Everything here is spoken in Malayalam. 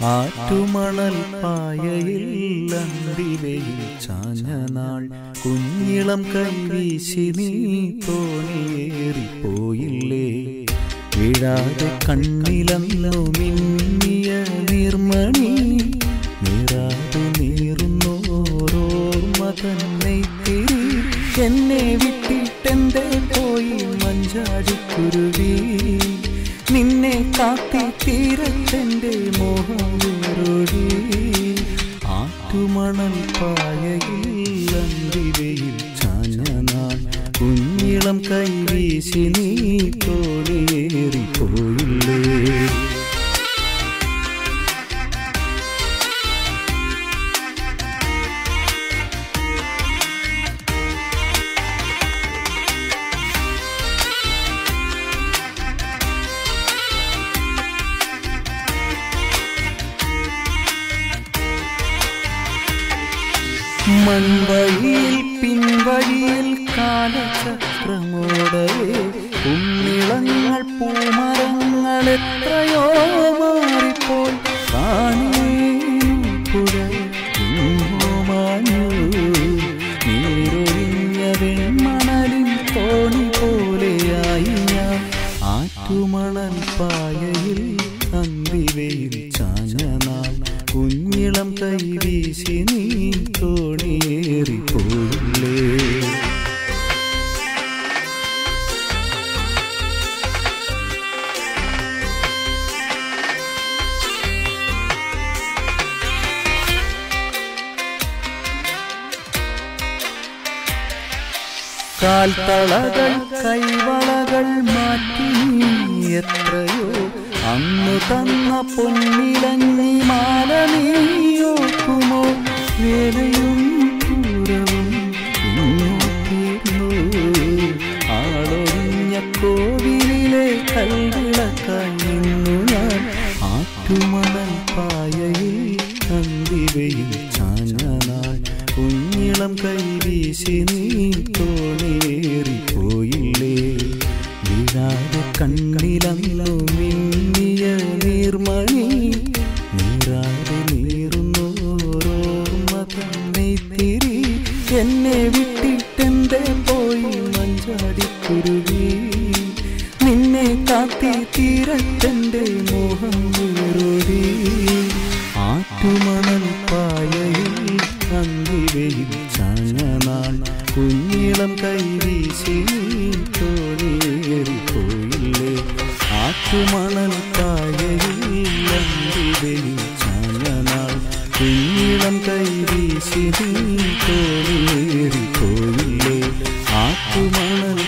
ആറ്റുമണൽ പായയിൽ അന്തിവയിൽ ചാഞ്ഞ നാൾ കുഞ്ഞിളം കൈവീശി നീ തോണിയേറിപ്പോയില്ലേ. വീഴാതെ കണ്ണിലന്നു മിന്നിയ നീർമണി നീറാതെ നീറുന്നോരോർമ്മ തന്നെ തിരി. എന്നെ വിട്ടിട്ടെന്തേ പോയി മഞ്ചാടിക്കുരുവി, നിന്നെ കാത്തി തീരത്തെന്റെ മോഹം വേറൊഴി. ആറ്റുമണൽ പായയിൽ അന്തിവയിൽ ചാഞ്ഞ നാൾ കുഞ്ഞിളം കൈവീശി നീ തോണിയേറിപ്പോയില്ലേ. മൺവഴിയിൽ പിൻവഴിയിൽ കാലചക്രമോടവേ കുന്നിളങ്ങൾ പൂമരങ്ങൾ എത്രയോ മാറിപ്പോൾ കാണുപുഴ മാഞ്ഞു. നീരൊഴിഞ്ഞ വെൺമണലിൻ തോണി പോലെയായി ഞാൻ. ആറ്റുമണൽ പായയിൽ അന്തിവയിൽ ചാഞ്ഞ നാൾ കുഞ്ഞിളം കൈവീശി നീ തോണിയേറിപ്പോയില്ലേ. കാൽത്തളകൾ കൈവളകൾ മാറ്റി എത്രയോ അന്നു തന്ന പൊന്നിലങ്ങി മാല നീയോക്കുമോ. വേലയും പൂരവും ഇങ്ങോട്ടിരുന്നു ആളൊഴിഞ്ഞ കോവിലിലെ കൽവിളക്കായി നിന്നു ഞാൻ. ആറ്റുമണൽ പായയിൽ അന്തിവയിൽ ചാഞ്ഞ നാൾ കുഞ്ഞിളം കൈവീശി നീ തോണിയേറിപ്പോയില്ലേ. വീഴാതെ കണ്ണിലന്നു മിന്നിയ നീർമണി നീറാതെ നീറുന്നോരോർമ്മ തന്നെ തിരി. എന്നെ വിട്ടിട്ടെന്തേ പോയി മഞ്ചാടിക്കുരുവി, നിന്നെ കാത്തി തീരത്തെന്റെ മോഹം വേറൊഴി. ആറ്റുമണൽ പായയിൽ അന്തിവയിൽ ചാഞ്ഞ നാൾ കുഞ്ഞിളം കൈവീശി തോണിയേറിപ്പോയില്ലേ. ആറ്റുമണൽ പായയിൽ അന്തിവയിൽ ചാഞ്ഞ നാൾ കുഞ്ഞിളം കൈവീശി തോണിയേറിപ്പോയില്ലേ. ആറ്റുമണൽ